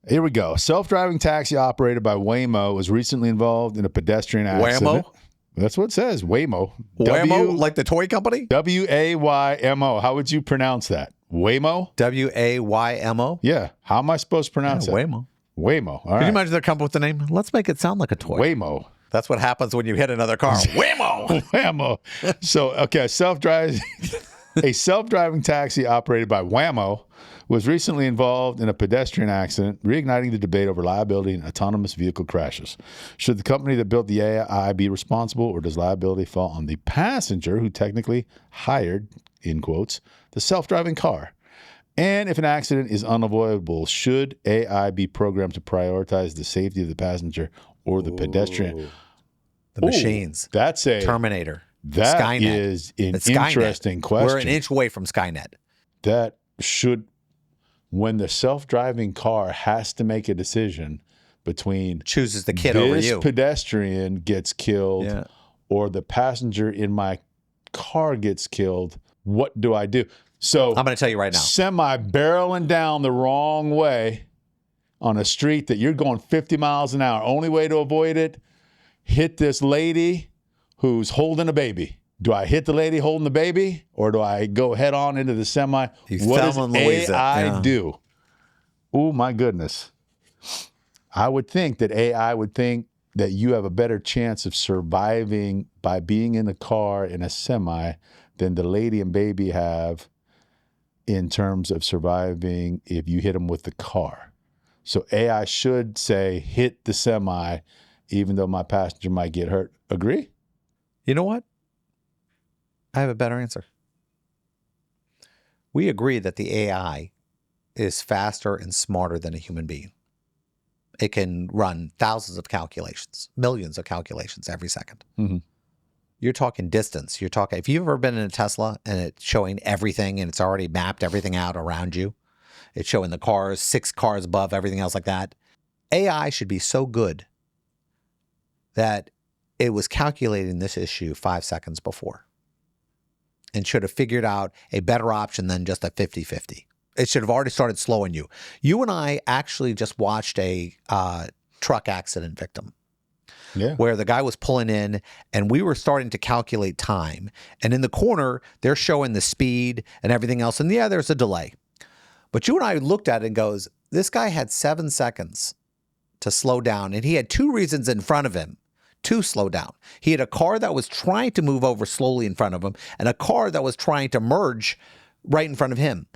Here we go. Self-driving taxi operated by Waymo was recently involved in a pedestrian accident. Waymo? That's what it says. Waymo. Waymo, like the toy company? W-A-Y-M-O. How would you pronounce that? Waymo? W-A-Y-M-O? Yeah. How am I supposed to pronounce that? Waymo. Waymo. All right. Can you imagine they're coming up with the name? Let's make it sound like a toy. Waymo. That's what happens when you hit another car. Waymo. Whammo. So, okay, a self-driving taxi operated by Whammo was recently involved in a pedestrian accident, reigniting the debate over liability in autonomous vehicle crashes. Should the company that built the AI be responsible, or does liability fall on the passenger who technically hired, in quotes, the self-driving car? And if an accident is unavoidable, should AI be programmed to prioritize the safety of the passenger or the pedestrian? The machines. That's a Terminator. That Skynet. is an It's Skynet. interesting question. We're an inch away from Skynet. That should, when the self-driving car has to make a decision between Chooses the kid over you. this pedestrian gets killed or the passenger in my car gets killed, what do I do? So I'm going to tell you right now. Semi-barreling down the wrong way on a street that you're going 50 miles an hour. Only way to avoid it, hit this lady who's holding a baby. Do I hit the lady holding the baby, or do I go head on into the semi? What does AI do? Oh, my goodness. I would think that AI would think that you have a better chance of surviving by being in a car in a semi than the lady and baby have in terms of surviving if you hit them with the car. So AI should say, hit the semi, even though my passenger might get hurt. Agree? You know what? I have a better answer. We agree that the AI is faster and smarter than a human being. It can run thousands of calculations, millions of calculations every second. Mm-hmm. You're talking distance. You're talking, if you've ever been in a Tesla and it's showing everything and it's already mapped everything out around you, it's showing the cars, 6 cars above, everything else like that. AI should be so good that it was calculating this issue 5 seconds before and should have figured out a better option than just a 50-50. It should have already started slowing you. You and I actually just watched a truck accident victim. Yeah. Where the guy was pulling in and we were starting to calculate time. And in the corner, they're showing the speed and everything else. And yeah, there's a delay. But you and I looked at it and goes, this guy had 7 seconds to slow down. And he had 2 reasons in front of him to slow down. He had a car that was trying to move over slowly in front of him and a car that was trying to merge right in front of him.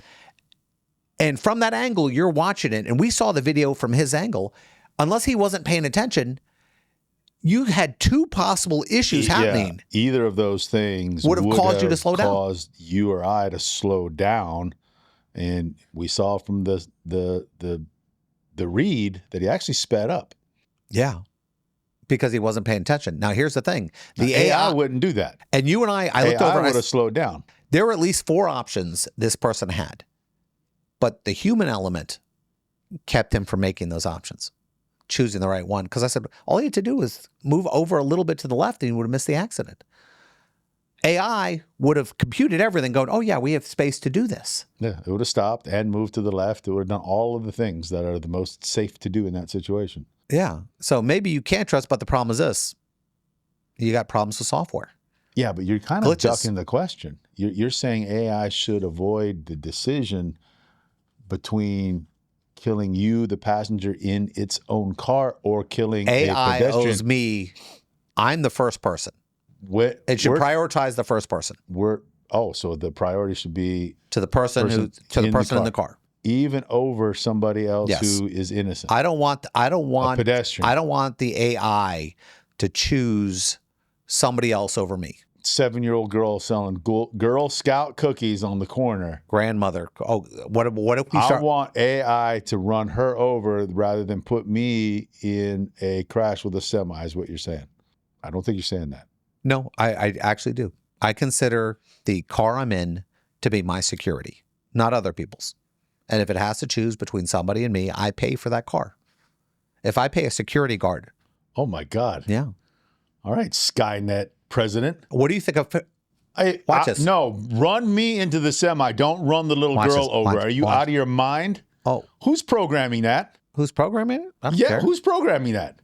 And from that angle, you're watching it. And we saw the video from his angle. Unless he wasn't paying attention, you had 2 possible issues happening. Yeah, either of those things would have caused you to slow down. Caused you or I to slow down, and we saw from the read that he actually sped up. Yeah, because he wasn't paying attention. Now here's the thing: the AI wouldn't do that. And you and I looked over. AI would have slowed down. There were at least 4 options this person had, but the human element kept him from making those options, choosing the right one. Because I said, all you had to do was move over a little bit to the left and you would have missed the accident. AI would have computed everything going, oh yeah, we have space to do this. Yeah, it would have stopped and moved to the left. It would have done all of the things that are the most safe to do in that situation. Yeah. So maybe you can't trust, but the problem is this. You got problems with software. Yeah, but you're kind of ducking the question. You're saying AI should avoid the decision between killing you, the passenger, in its own car, or killing a pedestrian. AI owes me. I'm the first person. It should prioritize the first person. So the priority should be to the person in the car, even over somebody else who is innocent. I don't want a pedestrian. I don't want the AI to choose somebody else over me. 7-year-old girl selling Girl Scout cookies on the corner. Grandmother. Oh, what if we start? I want AI to run her over rather than put me in a crash with a semi, is what you're saying. I don't think you're saying that. No, I actually do. I consider the car I'm in to be my security, not other people's. And if it has to choose between somebody and me, I pay for that car. If I pay a security guard. Oh, my God. Yeah. All right, Skynet president. What do you think of... Watch this. No, run me into the semi. Don't run the little girl over. Are you out of your mind? Oh. Who's programming that? Who's programming it? I don't Yeah, care. who's programming that?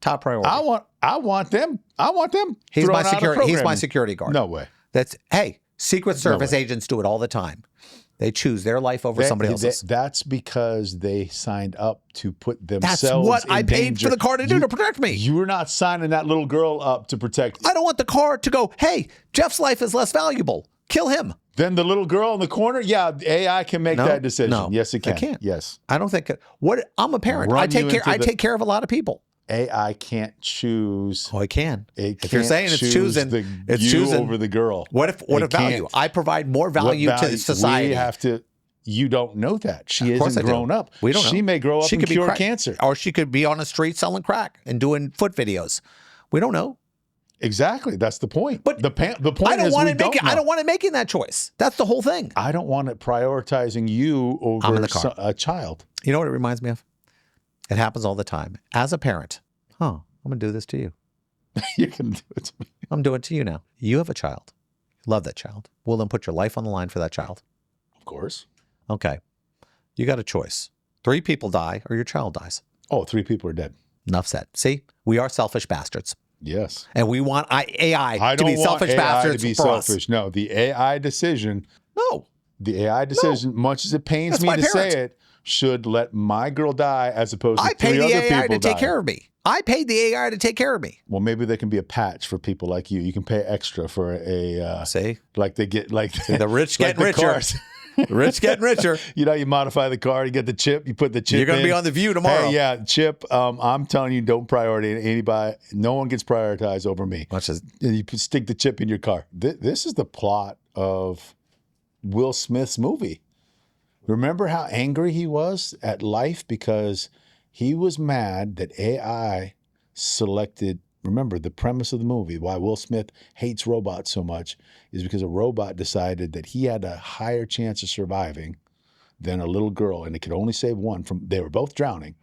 Top priority. I want them. He's thrown my out of security. He's my programming. security guard. No way. Hey, Secret Service way. agents do it all the time. They choose their life over somebody else's. That's because they signed up to put themselves That's what in I paid danger. for the car to do, to protect me. You were not signing that little girl up to protect you. I don't want the car to go, hey, Jeff's life is less valuable. Kill him. Then the little girl in the corner, yeah, AI can make that decision. No, Yes, it can. It can't. Yes. I don't think I'm a parent. Run I take you care. into I take care of a lot of people. AI can't choose. Oh, it can. If you're saying it's choosing, it's choosing over the girl. What if value? I provide more value to society. We have to. You don't know that. She isn't grown up. We don't know. She may grow up and cure cancer. Or she could be on the street selling crack and doing foot videos. We don't know. Exactly. That's the point. But the point I don't is want we it don't know. I don't want it making that choice. That's the whole thing. I don't want it prioritizing you over a child. You know what it reminds me of? It happens all the time. As a parent, I'm going to do this to you. You can do it to me. I'm doing it to you now. You have a child. Love that child. Well, then put your life on the line for that child. Of course. Okay. You got a choice. 3 people die or your child dies. Oh, 3 people are dead. Enough said. See, we are selfish bastards. Yes. And we want AI to be selfish AI bastards to be for selfish. us. No, the AI decision. No. The AI decision, much as it pains That's me my to parent. say it, should let my girl die as opposed to I paid 3 the other AI people to take die. care of me. I paid the AI to take care of me. Well, maybe there can be a patch for people like you. You can pay extra for a See? like they get like The rich like getting the richer. cars. The rich getting richer. You know, you modify the car, you get the chip, you put the chip. You're going to in. be on The View tomorrow. Hey, yeah, chip. I'm telling you, don't priority anybody. No one gets prioritized over me. Much as And you stick the chip in your car. This is the plot of Will Smith's movie. Remember how angry he was at life because he was mad that AI selected. Remember, the premise of the movie, why Will Smith hates robots so much, is because a robot decided that he had a higher chance of surviving than a little girl, and it could only save one from. They were both drowning.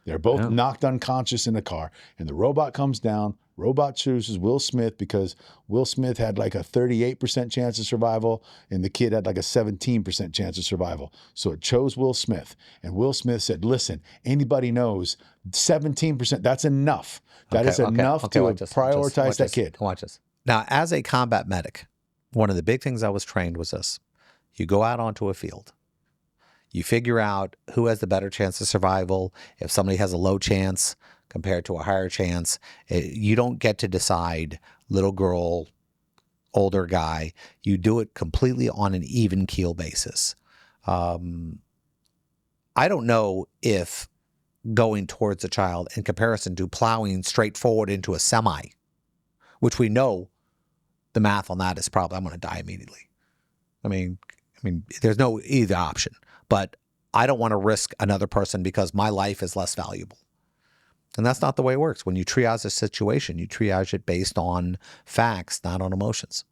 They were both knocked unconscious in the car, and the robot comes down. Robot chooses Will Smith because Will Smith had like a 38% chance of survival, and the kid had like a 17% chance of survival. So it chose Will Smith, and Will Smith said, "Listen, anybody knows 17%. That's enough. That is enough to prioritize that kid." Watch this. Now, as a combat medic, one of the big things I was trained was this: you go out onto a field. You figure out who has the better chance of survival. If somebody has a low chance compared to a higher chance, you don't get to decide little girl, older guy. You do it completely on an even keel basis. I don't know if going towards a child in comparison to plowing straight forward into a semi, which we know the math on that is probably I'm going to die immediately. I mean, there's no either option. But I don't want to risk another person because my life is less valuable. And that's not the way it works. When you triage a situation, you triage it based on facts, not on emotions.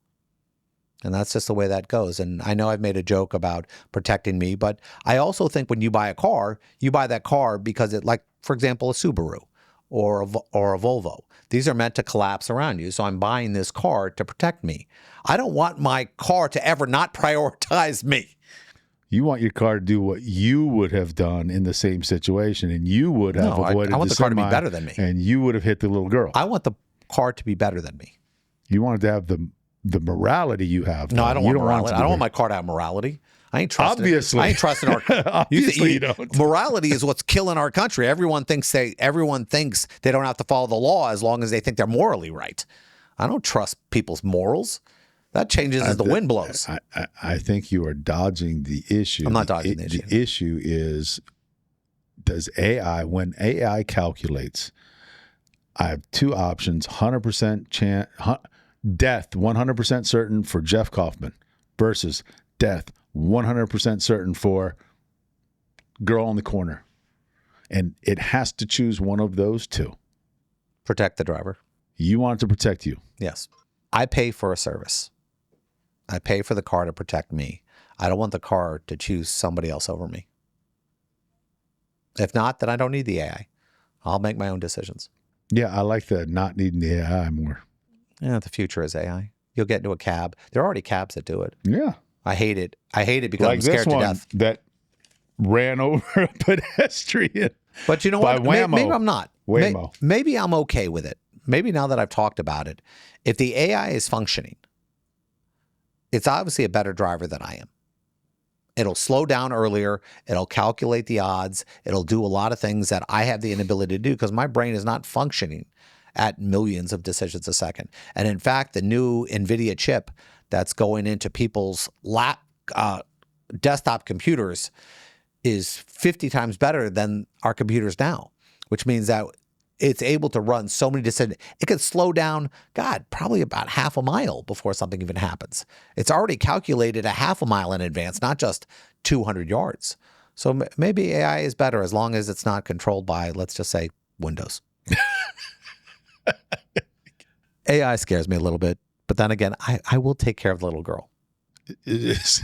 And that's just the way that goes. And I know I've made a joke about protecting me, but I also think when you buy a car, you buy that car because it, like, for example, a Subaru or a Volvo. These are meant to collapse around you. So I'm buying this car to protect me. I don't want my car to ever not prioritize me. You want your car to do what you would have done in the same situation, and you would have avoided I want the car to be semi, better than me. and you would have hit the little girl. I want the car to be better than me. You wanted to have the morality you have. No, I don't want morality. I don't want my. my car to have morality. I ain't trusting. Obviously, I ain't trusting our. Obviously, you don't. Morality is what's killing our country. Everyone thinks they don't have to follow the law as long as they think they're morally right. I don't trust people's morals. That changes as the wind blows. I think you are dodging the issue. I'm not dodging the issue. The issue is, does AI, when AI calculates, I have 2 options: 100% chance, death 100% certain for Jeff Kaufman versus death 100% certain for girl in the corner. And it has to choose one of those 2. Protect the driver. You want it to protect you. Yes. I pay for a service. I pay for the car to protect me. I don't want the car to choose somebody else over me. If not, then I don't need the AI. I'll make my own decisions. Yeah, I like the not needing the AI more. Yeah, the future is AI. You'll get into a cab. There are already cabs that do it. Yeah. I hate it. I hate it because Like I'm scared this to one death. that ran over a pedestrian. But you know By what? Whammo. Maybe I'm not. Whammo. Maybe I'm okay with it. Maybe now that I've talked about it, if the AI is functioning, it's obviously a better driver than I am. It'll slow down earlier. It'll calculate the odds. It'll do a lot of things that I have the inability to do because my brain is not functioning at millions of decisions a second. And in fact, the new NVIDIA chip that's going into people's desktop computers is 50 times better than our computers now, which means that it's able to run so many decisions. It could slow down, probably about half a mile before something even happens. It's already calculated a half a mile in advance, not just 200 yards. So maybe AI is better as long as it's not controlled by, let's just say, Windows. AI scares me a little bit, but then again, I will take care of the little girl. As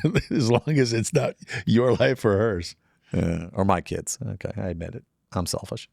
long as it's not your life or hers. Or my kids. Okay, I admit it. I'm selfish.